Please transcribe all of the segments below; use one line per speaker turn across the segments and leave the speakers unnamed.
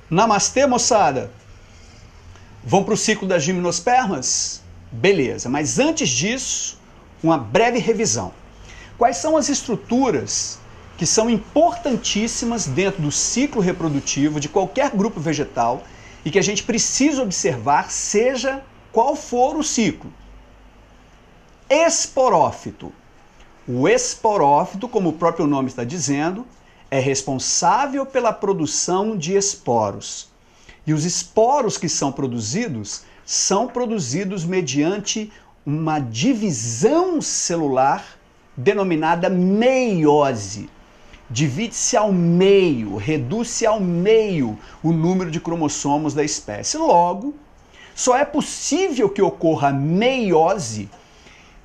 Namastê, moçada! Vamos para o ciclo das gimnospermas? Beleza, mas antes disso, uma breve revisão. Quais são as estruturas que são importantíssimas dentro do ciclo reprodutivo de qualquer grupo vegetal e que a gente precisa observar, seja qual for o ciclo? Esporófito. O esporófito, como o próprio nome está dizendo, é responsável pela produção de esporos. E os esporos que são produzidos mediante uma divisão celular denominada meiose. Divide-se ao meio, reduz-se ao meio o número de cromossomos da espécie. Logo, só é possível que ocorra meiose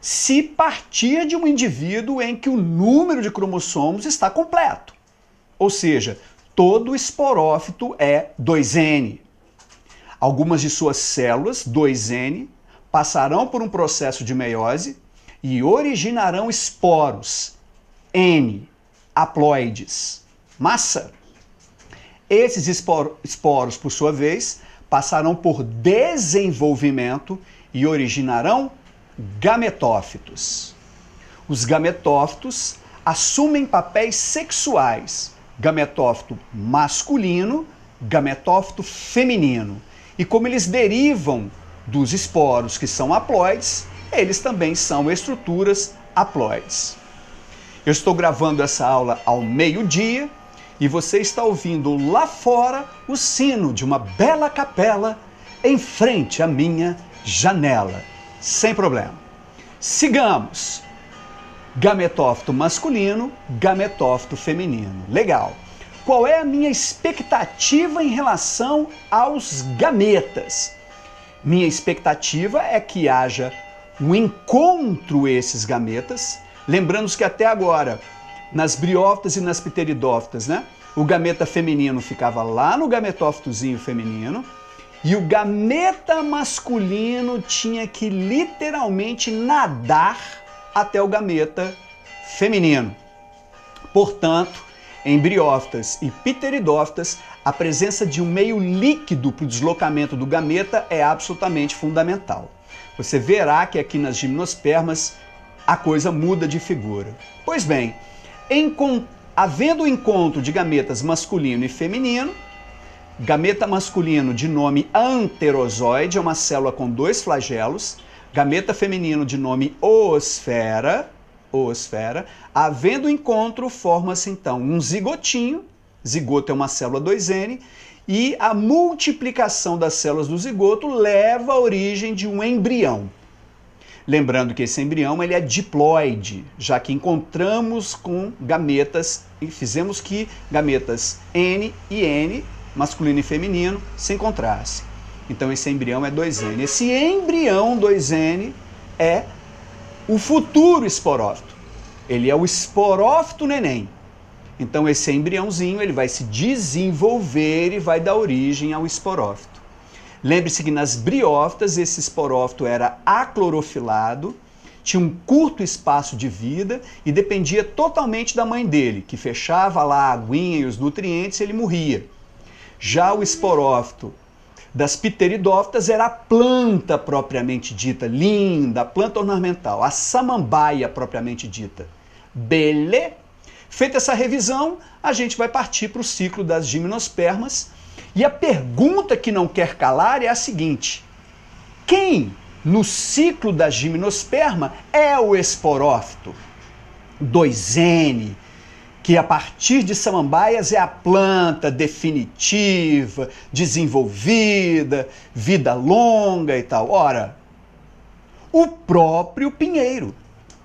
se partir de um indivíduo em que o número de cromossomos está completo. Ou seja, todo esporófito é 2N. Algumas de suas células, 2N, passarão por um processo de meiose e originarão esporos, N, haploides. Massa! Esses esporos, por sua vez, passarão por desenvolvimento e originarão gametófitos. Os gametófitos assumem papéis sexuais, gametófito masculino, gametófito feminino. E como eles derivam dos esporos que são haploides, eles também são estruturas haploides. Eu estou gravando essa aula ao meio-dia e você está ouvindo lá fora o sino de uma bela capela em frente à minha janela. Sem problema. Sigamos. Gametófito masculino, gametófito feminino. Legal. Qual é a minha expectativa em relação aos gametas? Minha expectativa é que haja um encontro esses gametas. Lembrando que até agora, nas briófitas e nas pteridófitas, né, o gameta feminino ficava lá no gametófitozinho feminino e o gameta masculino tinha que literalmente nadar até o gameta feminino. Portanto, em briófitas e pteridófitas, a presença de um meio líquido para o deslocamento do gameta é absolutamente fundamental. Você verá que aqui nas gimnospermas a coisa muda de figura. Pois bem, havendo o encontro de gametas masculino e feminino, gameta masculino de nome anterozoide, é uma célula com 2 flagelos, gameta feminino de nome oosfera, havendo o encontro, forma-se então um zigotinho, zigoto é uma célula 2N, e a multiplicação das células do zigoto leva à origem de um embrião. Lembrando que esse embrião ele é diploide, já que encontramos com gametas e fizemos que gametas N e N, masculino e feminino, se encontrassem. Então esse embrião é 2N. Esse embrião 2N é o futuro esporófito. Ele é o esporófito neném. Então esse embriãozinho ele vai se desenvolver e vai dar origem ao esporófito. Lembre-se que nas briófitas esse esporófito era aclorofilado, tinha um curto espaço de vida e dependia totalmente da mãe dele, que fechava lá a aguinha e os nutrientes e ele morria. Já o esporófito das pteridófitas era a planta propriamente dita, linda, a planta ornamental, a samambaia propriamente dita. Beleza? Feita essa revisão, a gente vai partir para o ciclo das gimnospermas. E a pergunta que não quer calar é a seguinte: quem no ciclo da gimnosperma é o esporófito? 2N, que a partir de samambaias é a planta definitiva, desenvolvida, vida longa e tal. Ora, o próprio pinheiro.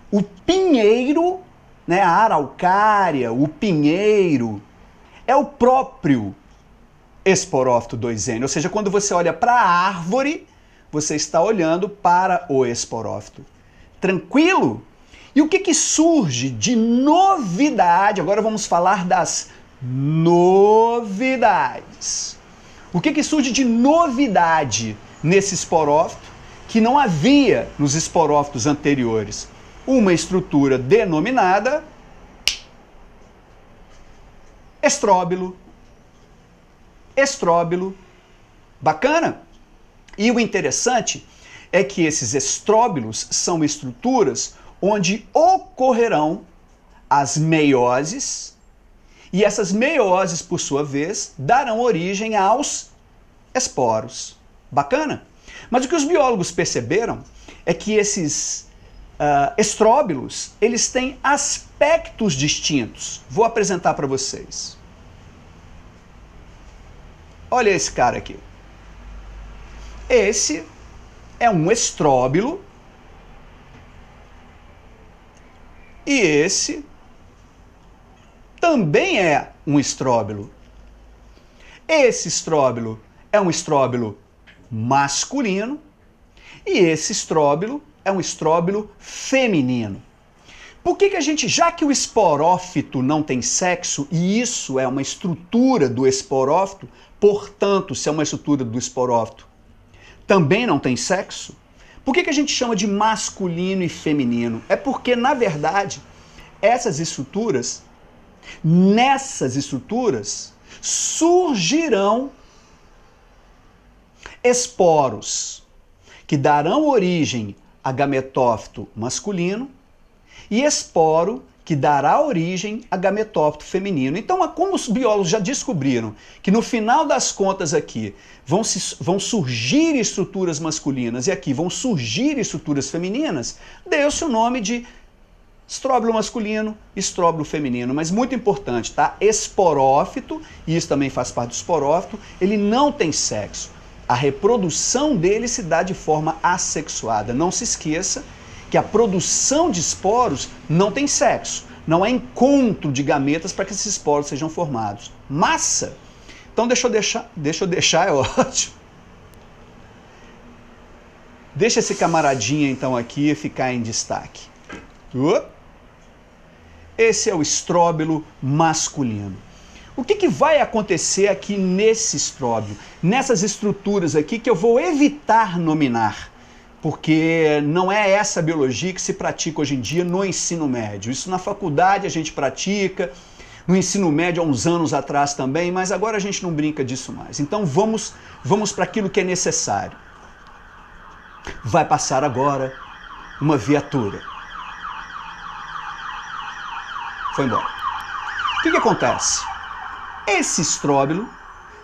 O pinheiro, né, a araucária, o pinheiro, é o próprio esporófito 2N. Ou seja, quando você olha para a árvore, você está olhando para o esporófito. Tranquilo? E o que surge de novidade? Agora vamos falar das novidades. O que surge de novidade nesse esporófito que não havia nos esporófitos anteriores? Uma estrutura denominada estróbilo. estróbilo. Bacana? E o interessante é que esses estróbilos são estruturas onde ocorrerão as meioses, e essas meioses, por sua vez, darão origem aos esporos. Bacana? Mas o que os biólogos perceberam é que esses estróbilos, eles têm aspectos distintos. Vou apresentar para vocês. Olha esse cara aqui. Esse é um estróbilo e esse também é um estróbilo. Esse estróbilo é um estróbilo masculino e esse estróbilo é um estróbilo feminino. Por que a gente, já que o esporófito não tem sexo, e isso é uma estrutura do esporófito, portanto, se é uma estrutura do esporófito, também não tem sexo, por que a gente chama de masculino e feminino? É porque, na verdade, nessas estruturas, surgirão esporos que darão origem a gametófito masculino e esporo que dará origem a gametófito feminino. Então, como os biólogos já descobriram que no final das contas aqui vão surgir estruturas masculinas e aqui vão surgir estruturas femininas, deu-se o nome de estróbilo masculino, estróbilo feminino. Mas muito importante, tá? Esporófito, e isso também faz parte do esporófito, ele não tem sexo. A reprodução dele se dá de forma assexuada. Não se esqueça que a produção de esporos não tem sexo. Não há encontro de gametas para que esses esporos sejam formados. Massa! Então deixa eu deixar, é ótimo. Deixa esse camaradinha então aqui ficar em destaque. Esse é o estróbilo masculino. O que vai acontecer aqui nesse estróbilo? Nessas estruturas aqui que eu vou evitar nominar, porque não é essa biologia que se pratica hoje em dia no ensino médio. Isso na faculdade a gente pratica, no ensino médio há uns anos atrás também, mas agora a gente não brinca disso mais. Então vamos para aquilo que é necessário. Vai passar agora uma viatura. Foi embora. O que acontece? Esse estróbilo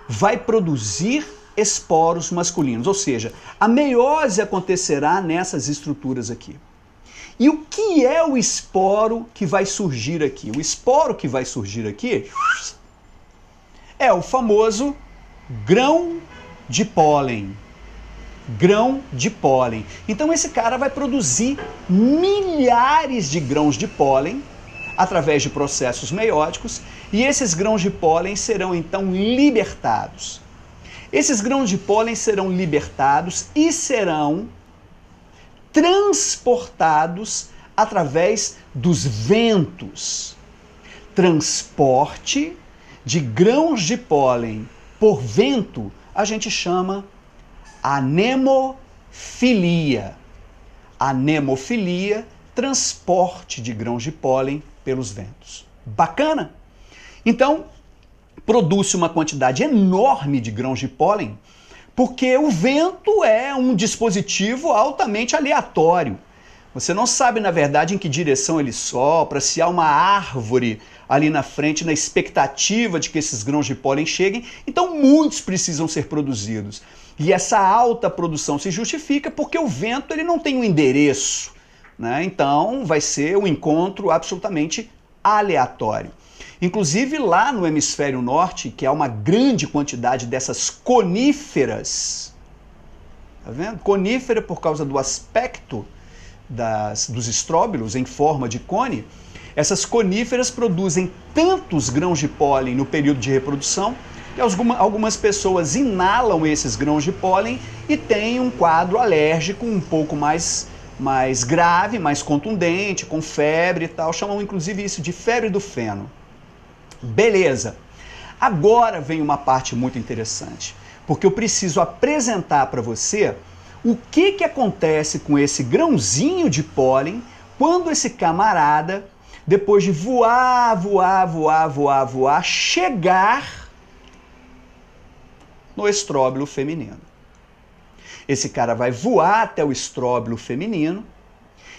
vai produzir esporos masculinos, ou seja, a meiose acontecerá nessas estruturas aqui. E o que é o esporo que vai surgir aqui? O esporo que vai surgir aqui é o famoso grão de pólen. Grão de pólen. Então esse cara vai produzir milhares de grãos de pólen através de processos meióticos, e esses grãos de pólen serão então libertados. Esses grãos de pólen serão libertados e serão transportados através dos ventos. Transporte de grãos de pólen por vento a gente chama anemofilia. Anemofilia, transporte de grãos de pólen pelos ventos. Bacana? Então, produz-se uma quantidade enorme de grãos de pólen, porque o vento é um dispositivo altamente aleatório. Você não sabe, na verdade, em que direção ele sopra, se há uma árvore ali na frente, na expectativa de que esses grãos de pólen cheguem. Então, muitos precisam ser produzidos. E essa alta produção se justifica porque o vento ele não tem um endereço, né? Então, vai ser um encontro absolutamente aleatório. Inclusive lá no hemisfério norte, que há uma grande quantidade dessas coníferas, tá vendo? Conífera por causa do aspecto dos estróbilos em forma de cone, essas coníferas produzem tantos grãos de pólen no período de reprodução que algumas pessoas inalam esses grãos de pólen e têm um quadro alérgico um pouco mais grave, mais contundente, com febre e tal. Chamam inclusive isso de febre do feno. Beleza. Agora vem uma parte muito interessante, porque eu preciso apresentar para você o que acontece com esse grãozinho de pólen quando esse camarada, depois de voar, chegar no estróbilo feminino. Esse cara vai voar até o estróbilo feminino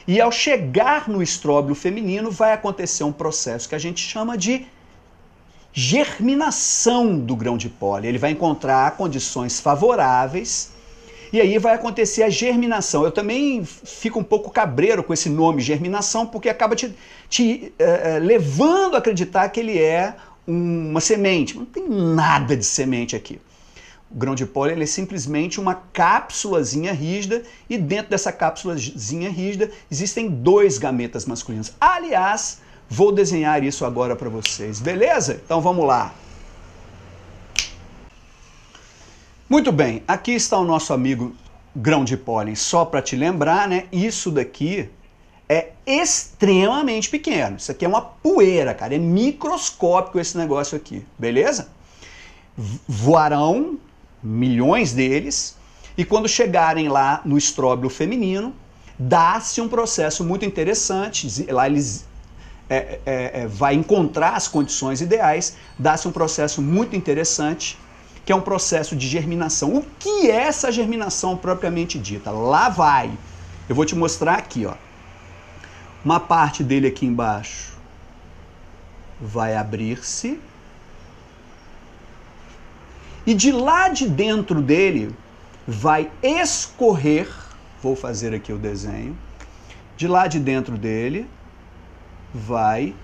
e ao chegar no estróbilo feminino vai acontecer um processo que a gente chama de germinação do grão de pólen. Ele vai encontrar condições favoráveis e aí vai acontecer a germinação. Eu também fico um pouco cabreiro com esse nome germinação, porque acaba te levando a acreditar que ele é uma semente. Não tem nada de semente aqui. O grão de pólen ele é simplesmente uma cápsulazinha rígida e dentro dessa cápsulazinha rígida existem 2 gametas masculinos. Aliás, vou desenhar isso agora para vocês, beleza? Então vamos lá. Muito bem, aqui está o nosso amigo grão de pólen. Só para te lembrar, né? Isso daqui é extremamente pequeno. Isso aqui é uma poeira, cara. É microscópico esse negócio aqui, beleza? Voarão milhões deles e quando chegarem lá no estróbilo feminino, dá-se um processo muito interessante. Lá eles vai encontrar as condições ideais, dá-se um processo muito interessante, que é um processo de germinação. O que é essa germinação propriamente dita? Lá vai. Eu vou te mostrar aqui, ó. Uma parte dele aqui embaixo vai abrir-se. E de lá de dentro dele vai escorrer, vou fazer aqui o desenho, de lá de dentro dele vai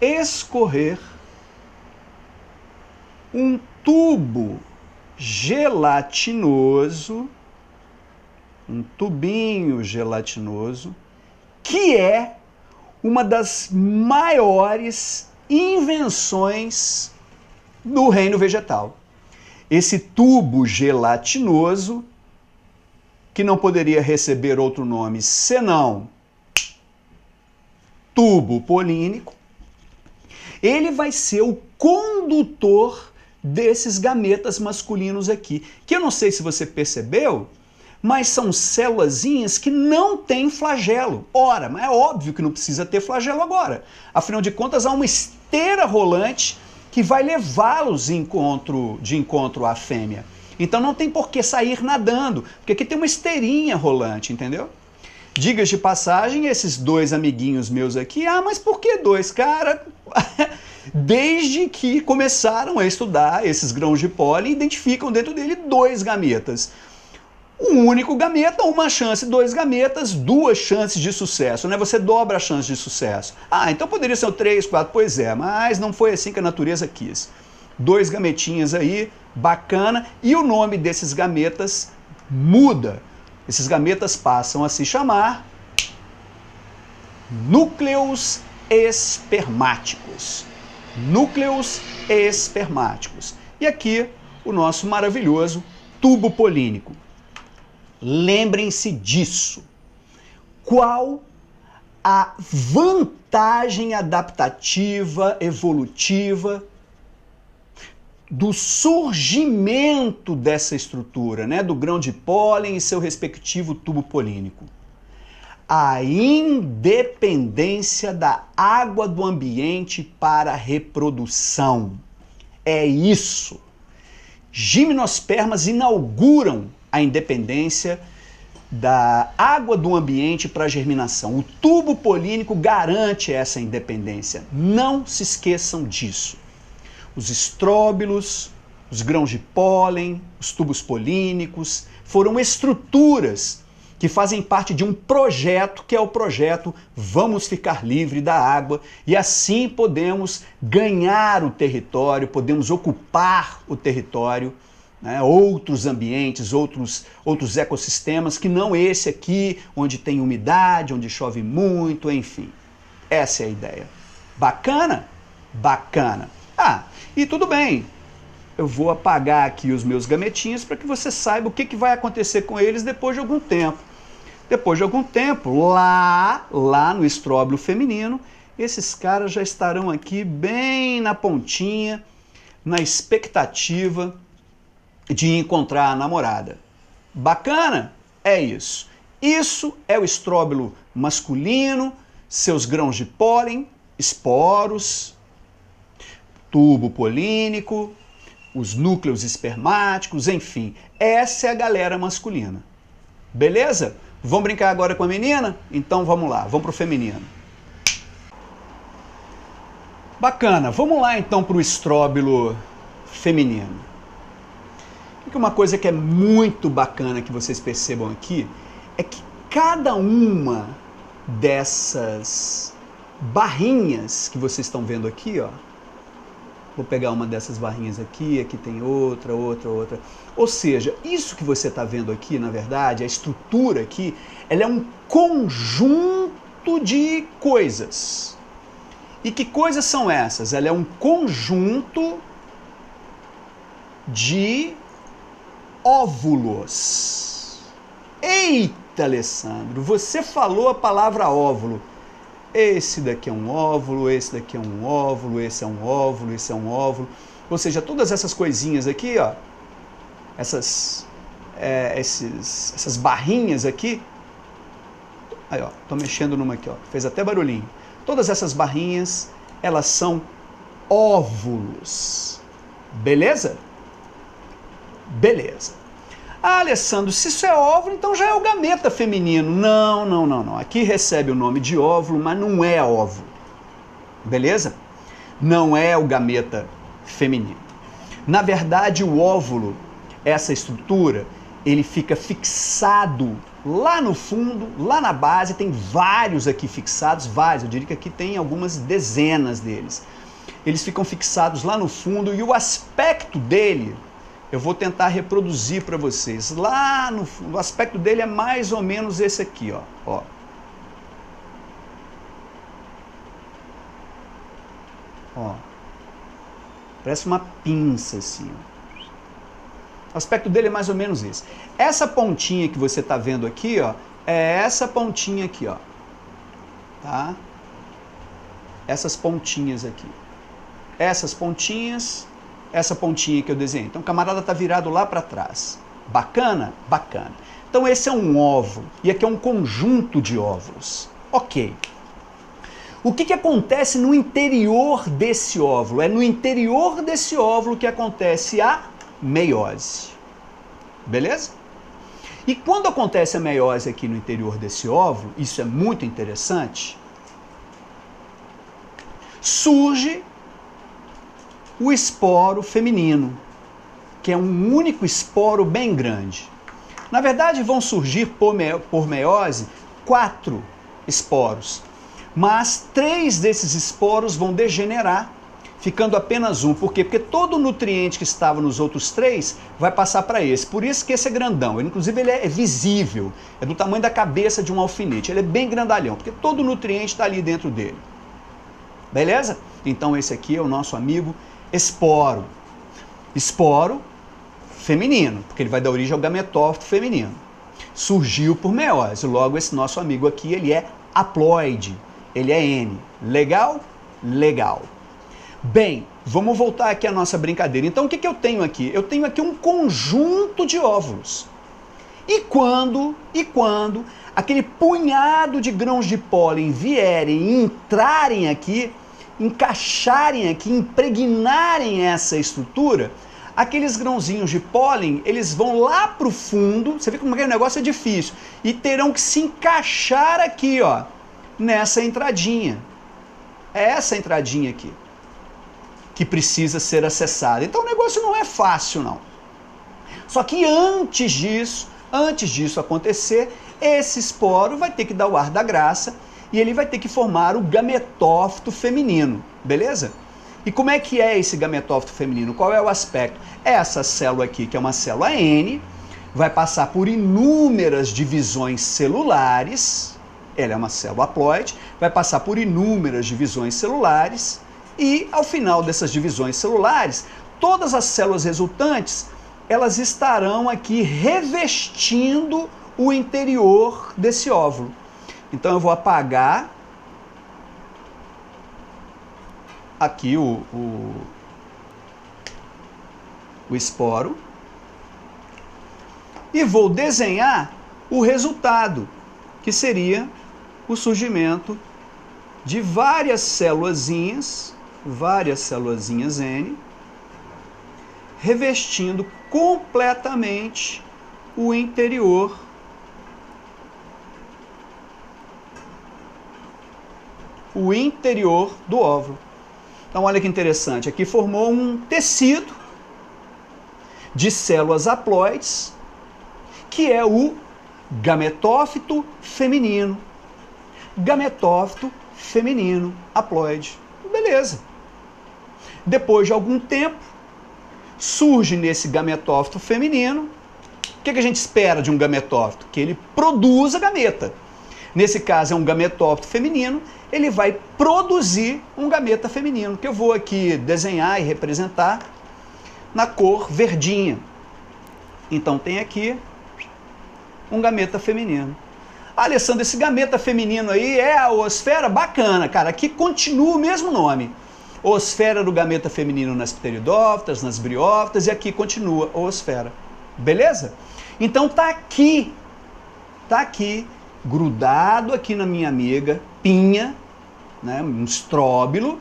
escorrer um tubo gelatinoso, um tubinho gelatinoso, que é uma das maiores invenções do reino vegetal. Esse tubo gelatinoso, que não poderia receber outro nome senão tubo polínico, ele vai ser o condutor desses gametas masculinos aqui, que eu não sei se você percebeu, mas são célulazinhas que não têm flagelo. Ora, mas é óbvio que não precisa ter flagelo agora. Afinal de contas, há uma esteira rolante que vai levá-los de encontro à fêmea. Então não tem por que sair nadando, porque aqui tem uma esteirinha rolante, entendeu? Digas de passagem, esses 2 amiguinhos meus aqui, mas por que 2? Cara, desde que começaram a estudar esses grãos de pólen, identificam dentro dele 2 gametas. Um único gameta, uma chance, 2 gametas, 2 chances de sucesso, né? Você dobra a chance de sucesso. Então poderia ser o 3, 4, pois é, mas não foi assim que a natureza quis. 2 gametinhas aí, bacana, e o nome desses gametas muda. Esses gametas passam a se chamar núcleos espermáticos. Núcleos espermáticos. E aqui o nosso maravilhoso tubo polínico. Lembrem-se disso. Qual a vantagem adaptativa, evolutiva do surgimento dessa estrutura, né, do grão de pólen e seu respectivo tubo polínico? A independência da água do ambiente para a reprodução. É isso. Gimnospermas inauguram a independência da água do ambiente para a germinação. O tubo polínico garante essa independência. Não se esqueçam disso. Os estróbilos, os grãos de pólen, os tubos polínicos foram estruturas que fazem parte de um projeto que é o projeto Vamos Ficar Livre da Água, e assim podemos ganhar o território, podemos ocupar o território, né, outros ambientes, outros ecossistemas que não esse aqui, onde tem umidade, onde chove muito, enfim. Essa é a ideia. Bacana? Bacana. E tudo bem, eu vou apagar aqui os meus gametinhos para que você saiba o que vai acontecer com eles depois de algum tempo. Depois de algum tempo, lá no estróbilo feminino, esses caras já estarão aqui bem na pontinha, na expectativa de encontrar a namorada. Bacana? É isso. Isso é o estróbilo masculino, seus grãos de pólen, esporos, tubo polínico, os núcleos espermáticos, enfim. Essa é a galera masculina. Beleza? Vamos brincar agora com a menina? Então vamos lá, vamos para o feminino. Bacana, vamos lá então para o estróbilo feminino. Uma coisa que é muito bacana que vocês percebam aqui é que cada uma dessas barrinhas que vocês estão vendo aqui, ó, vou pegar uma dessas barrinhas aqui, aqui tem outra. Ou seja, isso que você está vendo aqui, na verdade, a estrutura aqui, ela é um conjunto de coisas. E que coisas são essas? Ela é um conjunto de óvulos. Eita, Alessandro, você falou a palavra óvulo. Esse daqui é um óvulo, esse daqui é um óvulo, esse é um óvulo, esse é um óvulo. Ou seja, todas essas coisinhas aqui, ó, essas barrinhas aqui. Aí, ó, tô mexendo numa aqui, ó, fez até barulhinho. Todas essas barrinhas, elas são óvulos. Beleza? Beleza. Ah, Alessandro, se isso é óvulo, então já é o gameta feminino. Não. Aqui recebe o nome de óvulo, mas não é óvulo. Beleza? Não é o gameta feminino. Na verdade, o óvulo, essa estrutura, ele fica fixado lá no fundo, lá na base. Tem vários aqui fixados, vários. Eu diria que aqui tem algumas dezenas deles. Eles ficam fixados lá no fundo e o aspecto dele, eu vou tentar reproduzir para vocês. Lá no fundo, o aspecto dele é mais ou menos esse aqui, ó. Ó. Parece uma pinça assim. O aspecto dele é mais ou menos esse. Essa pontinha que você está vendo aqui, ó, é essa pontinha aqui, ó. Tá? Essas pontinhas aqui. Essas pontinhas, essa pontinha que eu desenhei. Então o camarada está virado lá para trás. Bacana? Bacana. Então esse é um óvulo. E aqui é um conjunto de óvulos. Ok. O que acontece no interior desse óvulo? É no interior desse óvulo que acontece a meiose. Beleza? E quando acontece a meiose aqui no interior desse óvulo, isso é muito interessante, surge o esporo feminino, que é um único esporo bem grande. Na verdade, vão surgir por meiose 4 esporos, mas 3 desses esporos vão degenerar, ficando apenas um. Por quê? Porque todo o nutriente que estava nos outros 3 vai passar para esse. Por isso que esse é grandão. Inclusive, ele é visível, é do tamanho da cabeça de um alfinete. Ele é bem grandalhão, porque todo o nutriente está ali dentro dele. Beleza? Então, esse aqui é o nosso amigo esporo. Esporo feminino, porque ele vai dar origem ao gametófito feminino. Surgiu por meiose. Logo, esse nosso amigo aqui, ele é haploide. Ele é N. Legal? Legal. Bem, vamos voltar aqui à nossa brincadeira. Então, o que eu tenho aqui? Eu tenho aqui um conjunto de óvulos. E quando aquele punhado de grãos de pólen vierem e entrarem aqui, encaixarem aqui, impregnarem essa estrutura, aqueles grãozinhos de pólen, eles vão lá para o fundo, você vê como aquele negócio é difícil, e terão que se encaixar aqui, ó, nessa entradinha. É essa entradinha aqui que precisa ser acessada. Então o negócio não é fácil, não. Só que antes disso acontecer, esse esporo vai ter que dar o ar da graça e ele vai ter que formar o gametófito feminino, beleza? E como é que é esse gametófito feminino? Qual é o aspecto? Essa célula aqui, que é uma célula N, vai passar por inúmeras divisões celulares. Ela é uma célula haploide, vai passar por inúmeras divisões celulares e, ao final dessas divisões celulares, todas as células resultantes, elas estarão aqui revestindo o interior desse óvulo. Então eu vou apagar aqui o esporo e vou desenhar o resultado, que seria o surgimento de várias célulazinhas N, revestindo completamente o interior do óvulo. Então olha que interessante, aqui formou um tecido de células haploides, que é o gametófito feminino. Gametófito feminino haploide. Beleza. Depois de algum tempo, surge nesse gametófito feminino. O que a gente espera de um gametófito? Que ele produza gameta. Nesse caso é um gametófito feminino, ele vai produzir um gameta feminino, que eu vou aqui desenhar e representar na cor verdinha. Então tem aqui um gameta feminino. Alessandro, esse gameta feminino aí é a oosfera? Bacana, cara. Aqui continua o mesmo nome. Oosfera do gameta feminino nas pteridófitas, nas briófitas, e aqui continua oosfera. Beleza? Então tá aqui, grudado aqui na minha amiga pinha, né, um estróbilo,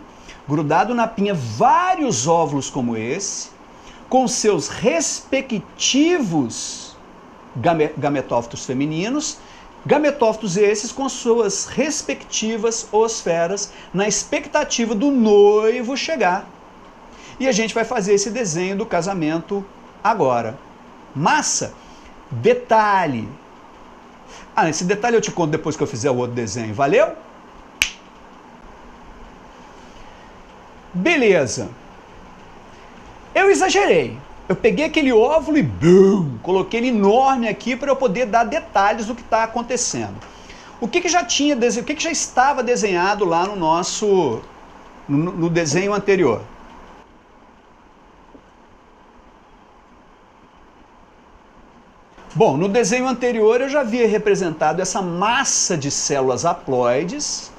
grudado na pinha vários óvulos como esse, com seus respectivos gametófitos femininos, gametófitos esses com suas respectivas oosferas, na expectativa do noivo chegar. E a gente vai fazer esse desenho do casamento agora. Massa, detalhe. Esse detalhe eu te conto depois que eu fizer o outro desenho, valeu? Beleza. Eu exagerei. Eu peguei aquele óvulo e bum, coloquei ele enorme aqui para eu poder dar detalhes do que está acontecendo. O que já estava desenhado lá no nosso no desenho anterior? Bom, no desenho anterior eu já havia representado essa massa de células haploides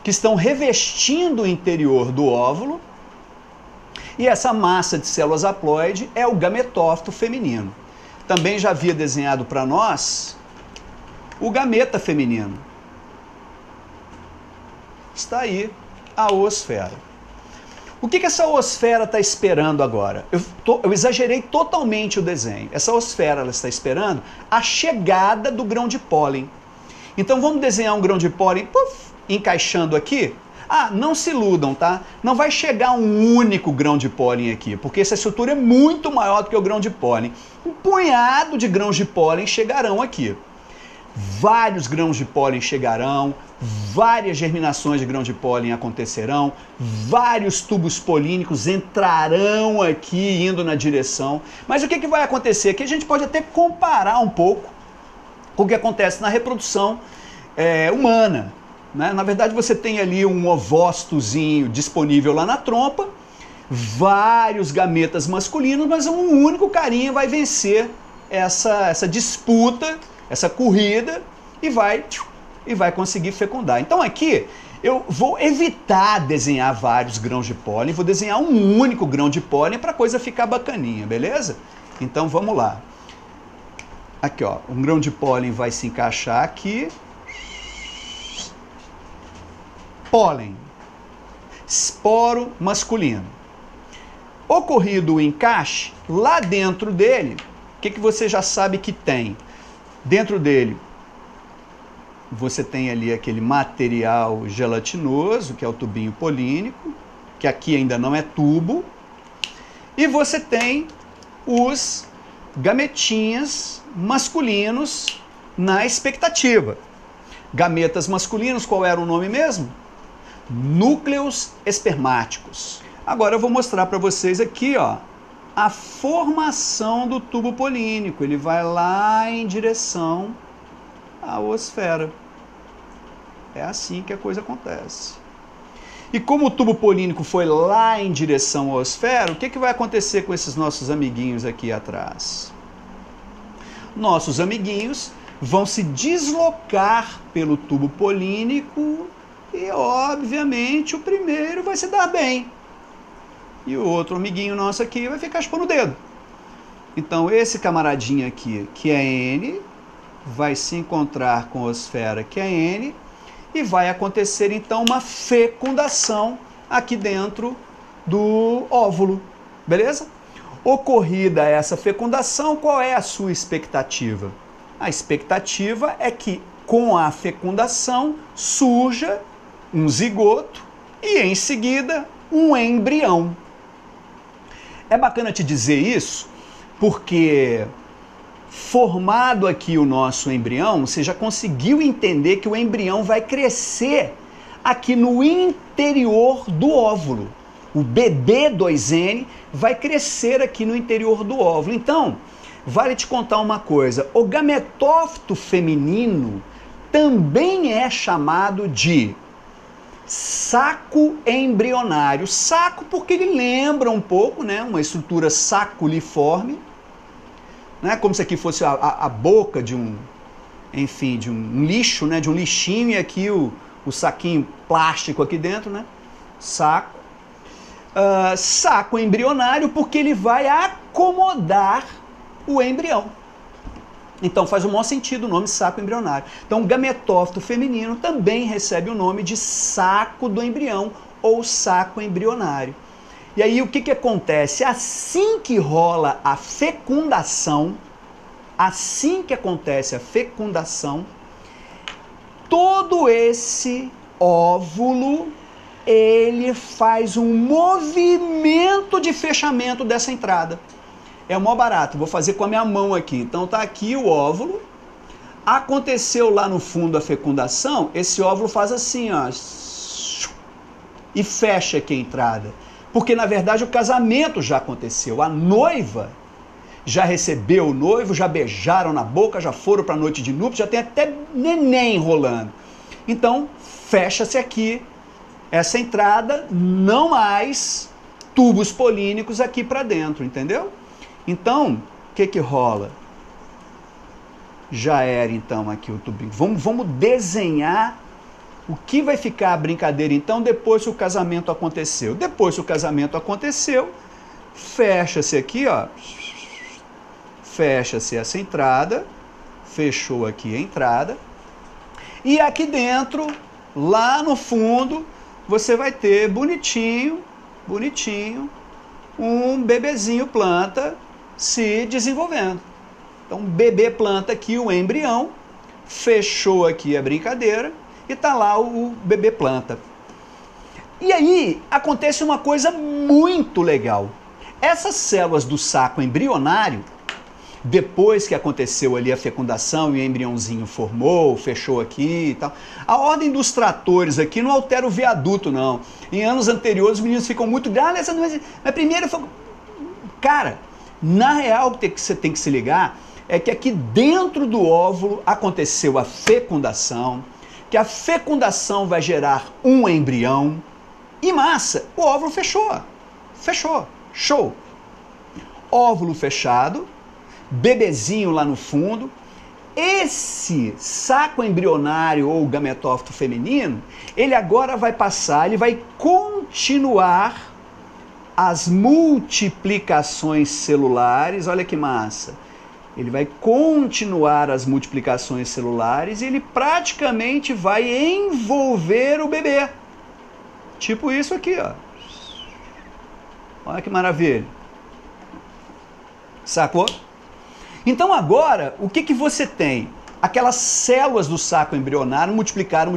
que estão revestindo o interior do óvulo. E essa massa de células haploide é o gametófito feminino. Também já havia desenhado para nós o gameta feminino. Está aí a oosfera. O que essa oosfera está esperando agora? Eu exagerei totalmente o desenho. Essa oosfera ela está esperando a chegada do grão de pólen. Então vamos desenhar um grão de pólen, encaixando aqui. Não se iludam, tá? Não vai chegar um único grão de pólen aqui, porque essa estrutura é muito maior do que o grão de pólen. Um punhado de grãos de pólen chegarão aqui. Vários grãos de pólen chegarão, várias germinações de grão de pólen acontecerão, vários tubos polínicos entrarão aqui indo na direção. Mas o que vai acontecer? Aqui a gente pode até comparar um pouco com o que acontece na reprodução humana. Né? Na verdade, você tem ali um ovócitozinho disponível lá na trompa, vários gametas masculinos, mas um único carinha vai vencer essa disputa, essa corrida, e vai conseguir fecundar. Então aqui eu vou evitar desenhar vários grãos de pólen, vou desenhar um único grão de pólen para a coisa ficar bacaninha, beleza? Então vamos lá. Aqui, ó, um grão de pólen vai se encaixar aqui. Pólen, esporo masculino. Ocorrido o encaixe, lá dentro dele, o que você já sabe que tem? Dentro dele, você tem ali aquele material gelatinoso, que é o tubinho polínico, que aqui ainda não é tubo, e você tem os gametinhas masculinos na expectativa. Gametas masculinos, qual era o nome mesmo? Núcleos espermáticos. Agora eu vou mostrar para vocês aqui, ó, a formação do tubo polínico. Ele vai lá em direção à oosfera. É assim que a coisa acontece. E como o tubo polínico foi lá em direção à oosfera, o que vai acontecer com esses nossos amiguinhos aqui atrás? Nossos amiguinhos vão se deslocar pelo tubo polínico e, obviamente, o primeiro vai se dar bem. E o outro amiguinho nosso aqui vai ficar chupando o dedo. Então, esse camaradinho aqui, que é N, vai se encontrar com a oosfera, que é N, e vai acontecer, então, uma fecundação aqui dentro do óvulo. Beleza? Ocorrida essa fecundação, qual é a sua expectativa? A expectativa é que com a fecundação surja um zigoto e em seguida um embrião. É bacana te dizer isso porque formado aqui o nosso embrião, você já conseguiu entender que o embrião vai crescer aqui no interior do óvulo. O bebê2N vai crescer aqui no interior do óvulo. Então, vale te contar uma coisa, o gametófito feminino também é chamado de saco embrionário. Saco porque ele lembra um pouco, né, uma estrutura saculiforme, né, como se aqui fosse a boca de um, enfim, de um lixo, né, de um lixinho, e aqui o saquinho plástico aqui dentro, né, saco. Saco embrionário porque ele vai acomodar o embrião. Então faz o maior sentido o nome saco embrionário. Então o gametófito feminino também recebe o nome de saco do embrião ou saco embrionário. E aí o que acontece? Assim que rola a fecundação, todo esse óvulo, ele faz um movimento de fechamento dessa entrada. É o maior barato, vou fazer com a minha mão aqui. Então tá aqui o óvulo, aconteceu lá no fundo a fecundação, esse óvulo faz assim, ó, e fecha aqui a entrada. Porque na verdade o casamento já aconteceu, a noiva já recebeu o noivo, já beijaram na boca, já foram para a noite de núpcias, já tem até neném rolando. Então fecha-se aqui essa entrada, não mais tubos polínicos aqui para dentro, entendeu? Então, o que rola? Já era então aqui o tubinho. Vamos desenhar o que vai ficar a brincadeira então depois que o casamento aconteceu. Depois que o casamento aconteceu, fecha-se aqui, ó. Fecha-se essa entrada, fechou aqui a entrada. E aqui dentro, lá no fundo, você vai ter bonitinho, um bebezinho planta se desenvolvendo. Então, bebê planta aqui o embrião, fechou aqui a brincadeira e tá lá o bebê planta. E aí acontece uma coisa muito legal. Essas células do saco embrionário, depois que aconteceu ali a fecundação e o embriãozinho formou, fechou aqui e tal, a ordem dos tratores aqui não altera o viaduto, não. Em anos anteriores os meninos ficam muito grandes, mas primeiro foi... Cara, na real o que você tem que se ligar é que aqui dentro do óvulo aconteceu a fecundação, que a fecundação vai gerar um embrião e massa, o óvulo fechou, show. Óvulo fechado, bebezinho lá no fundo. Esse saco embrionário ou gametófito feminino, ele agora vai passar, ele vai continuar as multiplicações celulares, olha que massa. Ele vai continuar as multiplicações celulares e ele praticamente vai envolver o bebê. Tipo isso aqui, ó. Olha que maravilha. Sacou? Então agora, o que você tem? Aquelas células do saco embrionário multiplicaram,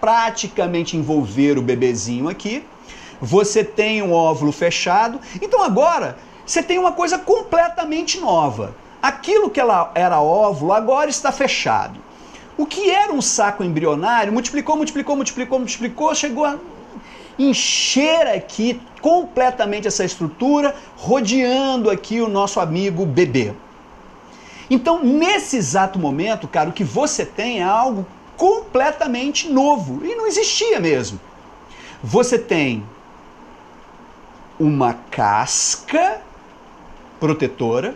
praticamente envolver o bebezinho aqui. Você tem um óvulo fechado. Então agora, você tem uma coisa completamente nova. Aquilo que era óvulo agora está fechado. O que era um saco embrionário multiplicou, chegou a encher aqui completamente essa estrutura, rodeando aqui o nosso amigo bebê. Então, nesse exato momento, cara, o que você tem é algo completamente novo e não existia mesmo. Você tem uma casca protetora,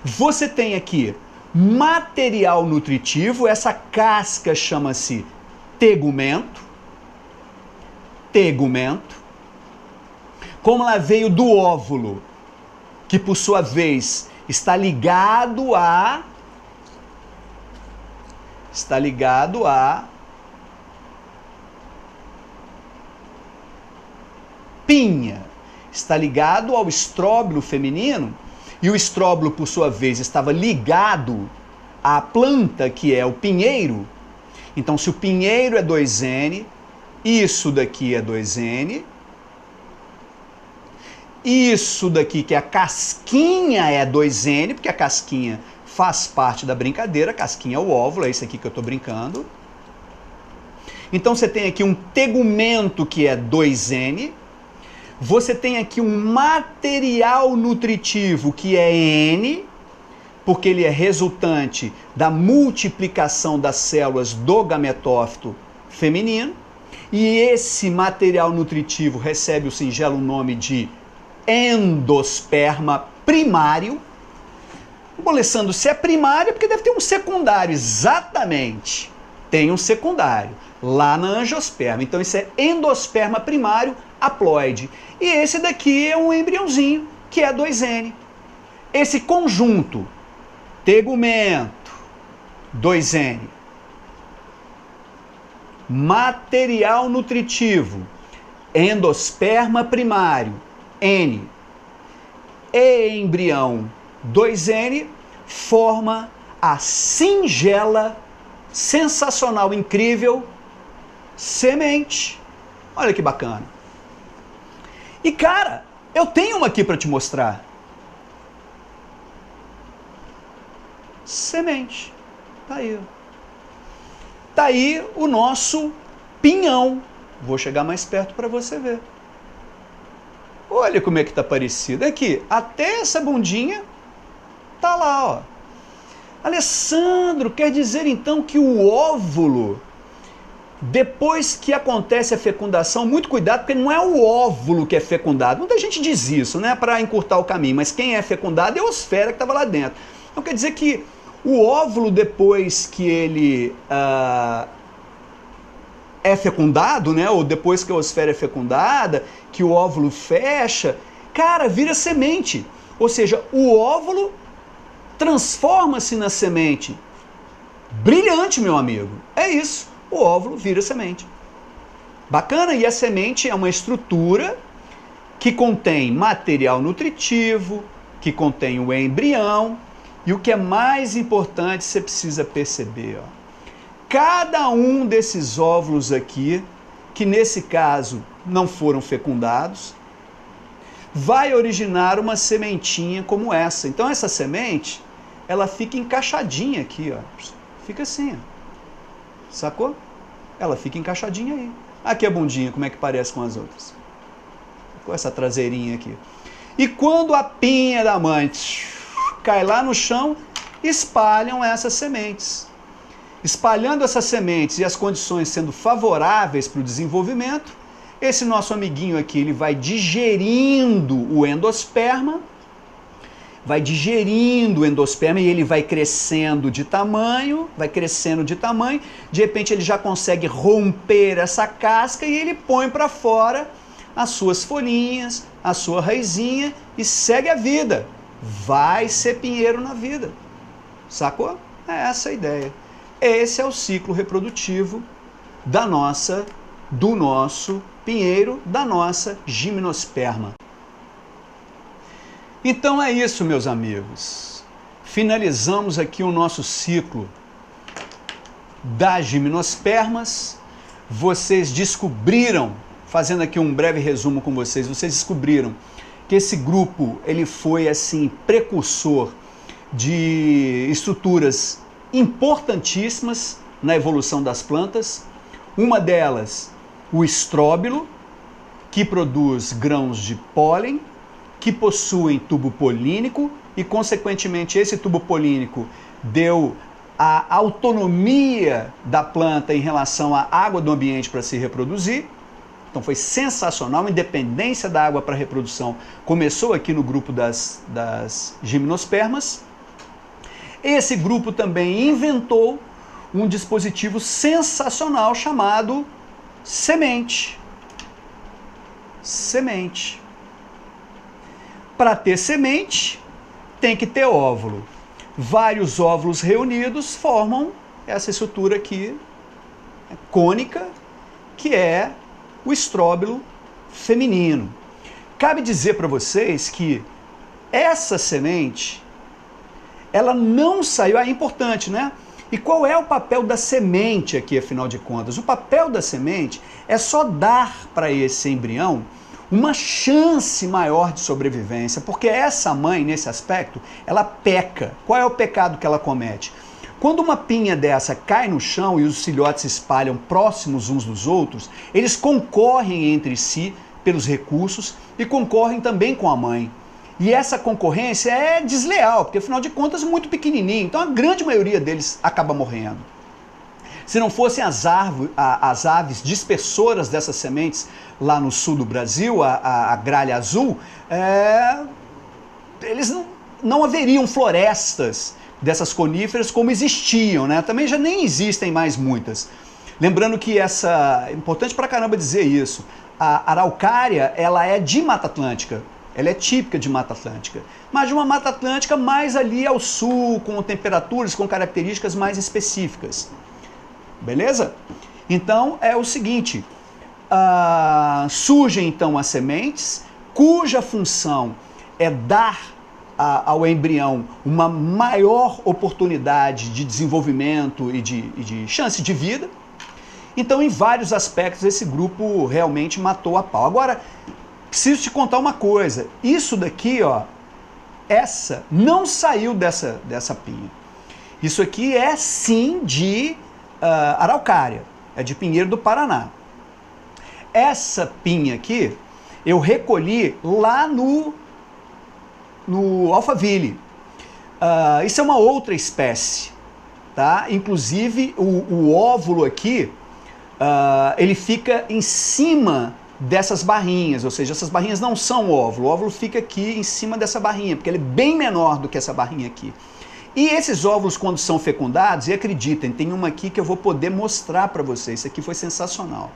você tem aqui material nutritivo, essa casca chama-se tegumento. Como ela veio do óvulo, que por sua vez está ligado a pinha. está ligado ao estróbilo feminino, e o estróbilo, por sua vez, estava ligado à planta, que é o pinheiro. Então, se o pinheiro é 2N, isso daqui é 2N, isso daqui, que é a casquinha, é 2N, porque a casquinha faz parte da brincadeira, a casquinha é o óvulo, é isso aqui que eu estou brincando. Então você tem aqui um tegumento que é 2N, você tem aqui um material nutritivo que é N, porque ele é resultante da multiplicação das células do gametófito feminino, e esse material nutritivo recebe o singelo nome de endosperma primário. Bom, Alessandro, se é primário é porque deve ter um secundário. Exatamente, tem um secundário lá na angiosperma. Então isso é endosperma primário haploide. E esse daqui é um embriãozinho, que é 2N. Esse conjunto, tegumento, 2N, material nutritivo, endosperma primário, N, e embrião, 2N, forma a singela, sensacional, incrível semente. Olha que bacana. E cara, eu tenho uma aqui para te mostrar. Semente. Tá aí. Tá aí o nosso pinhão. Vou chegar mais perto para você ver. Olha como é que tá parecido. Aqui, até essa bundinha tá lá, ó. Alessandro, quer dizer então que o óvulo, depois que acontece a fecundação, muito cuidado, porque não é o óvulo que é fecundado. Muita gente diz isso, né, para encurtar o caminho, mas quem é fecundado é a osfera que estava lá dentro. Então quer dizer que o óvulo, depois que ele é fecundado, né, ou depois que a osfera é fecundada, que o óvulo fecha, cara, vira semente. Ou seja, o óvulo transforma-se na semente. Brilhante, meu amigo. É isso. O óvulo vira semente. Bacana. E a semente é uma estrutura que contém material nutritivo, que contém o embrião. E o que é mais importante, você precisa perceber, ó. Cada um desses óvulos aqui, que nesse caso não foram fecundados, vai originar uma sementinha como essa. Então essa semente, ela fica encaixadinha aqui, ó. Fica assim, ó. Sacou? Ela fica encaixadinha aí. Aqui a bundinha, como é que parece com as outras. Com essa traseirinha aqui. E quando a pinha da mãe cai lá no chão, espalham essas sementes. Espalhando essas sementes e as condições sendo favoráveis para o desenvolvimento, esse nosso amiguinho aqui, ele vai digerindo o endosperma, e ele vai crescendo de tamanho, de repente ele já consegue romper essa casca e ele põe para fora as suas folhinhas, a sua raizinha e segue a vida. Vai ser pinheiro na vida. Sacou? É essa a ideia. Esse é o ciclo reprodutivo do nosso pinheiro, da nossa gimnosperma. Então é isso, meus amigos. Finalizamos aqui o nosso ciclo das gimnospermas. Vocês descobriram, fazendo aqui um breve resumo com vocês, vocês descobriram que esse grupo, ele foi assim precursor de estruturas importantíssimas na evolução das plantas. Uma delas, o estróbilo, que produz grãos de pólen, que possuem tubo polínico e, consequentemente, esse tubo polínico deu a autonomia da planta em relação à água do ambiente para se reproduzir. Então foi sensacional, a independência da água para a reprodução começou aqui no grupo das gimnospermas. Esse grupo também inventou um dispositivo sensacional chamado semente. Semente. Para ter semente, tem que ter óvulo. Vários óvulos reunidos formam essa estrutura aqui, cônica, que é o estróbilo feminino. cabe dizer para vocês que essa semente, ela não saiu, é importante, né? E qual é o papel da semente aqui, afinal de contas? O papel da semente é só dar para esse embrião uma chance maior de sobrevivência, porque essa mãe, nesse aspecto, ela peca. Qual é o pecado que ela comete? Quando uma pinha dessa cai no chão e os filhotes se espalham próximos uns dos outros, eles concorrem entre si pelos recursos e concorrem também com a mãe. E essa concorrência é desleal, porque afinal de contas é muito pequenininho, então a grande maioria deles acaba morrendo. Se não fossem as aves dispersoras dessas sementes lá no sul do Brasil, a gralha azul, eles não haveriam florestas dessas coníferas como existiam, né? Também já nem existem mais muitas. Lembrando que é importante pra caramba dizer isso, a araucária, ela é de Mata Atlântica, ela é típica de Mata Atlântica, mas de uma Mata Atlântica mais ali ao sul, com temperaturas, com características mais específicas. Beleza? Então é o seguinte, surgem então as sementes, cuja função é dar ao embrião uma maior oportunidade de desenvolvimento e de chance de vida. Então, em vários aspectos, esse grupo realmente matou a pau. Agora, preciso te contar uma coisa. Isso daqui, ó, essa não saiu dessa pinha. Isso aqui é sim de araucária, é de Pinheiro do Paraná. Essa pinha aqui, eu recolhi lá no Alphaville. Isso é uma outra espécie, tá? Inclusive, o óvulo aqui, ele fica em cima dessas barrinhas, ou seja, essas barrinhas não são óvulo, o óvulo fica aqui em cima dessa barrinha, porque ele é bem menor do que essa barrinha aqui. E esses óvulos, quando são fecundados, e acreditem, tem uma aqui que eu vou poder mostrar para vocês, isso aqui foi sensacional.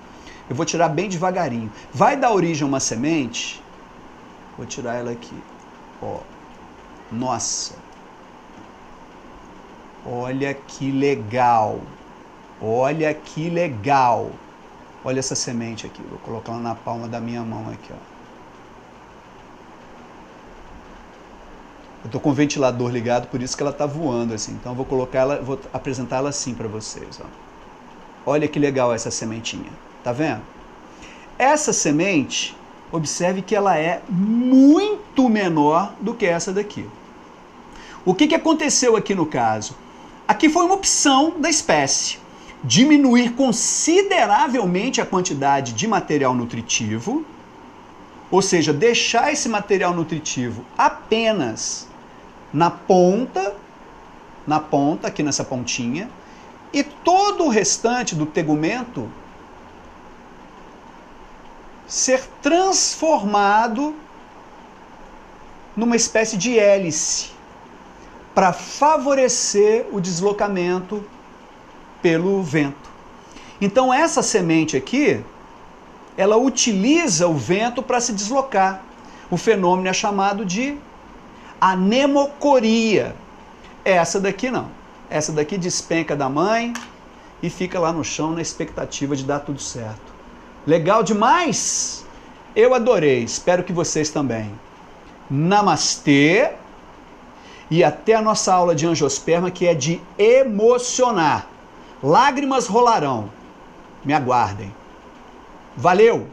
Eu vou tirar bem devagarinho. Vai dar origem a uma semente, vou tirar ela aqui, ó, nossa, olha que legal, olha que legal. Olha essa semente aqui, vou colocar ela na palma da minha mão aqui, ó. Eu tô com o ventilador ligado, por isso que ela tá voando assim. Então eu vou colocar ela, vou apresentar ela assim para vocês, ó. Olha que legal essa sementinha, tá vendo? Essa semente, observe que ela é muito menor do que essa daqui. O que aconteceu aqui no caso? Aqui foi uma opção da espécie. Diminuir consideravelmente a quantidade de material nutritivo, ou seja, deixar esse material nutritivo apenas na ponta, aqui nessa pontinha, e todo o restante do tegumento ser transformado numa espécie de hélice para favorecer o deslocamento pelo vento. Então essa semente aqui, ela utiliza o vento para se deslocar. O fenômeno é chamado de anemocoria. Essa daqui não. Essa daqui despenca da mãe e fica lá no chão na expectativa de dar tudo certo. Legal demais? Eu adorei, espero que vocês também. Namastê e até a nossa aula de angiosperma, que é de emocionar. Lágrimas rolarão. Me aguardem. Valeu!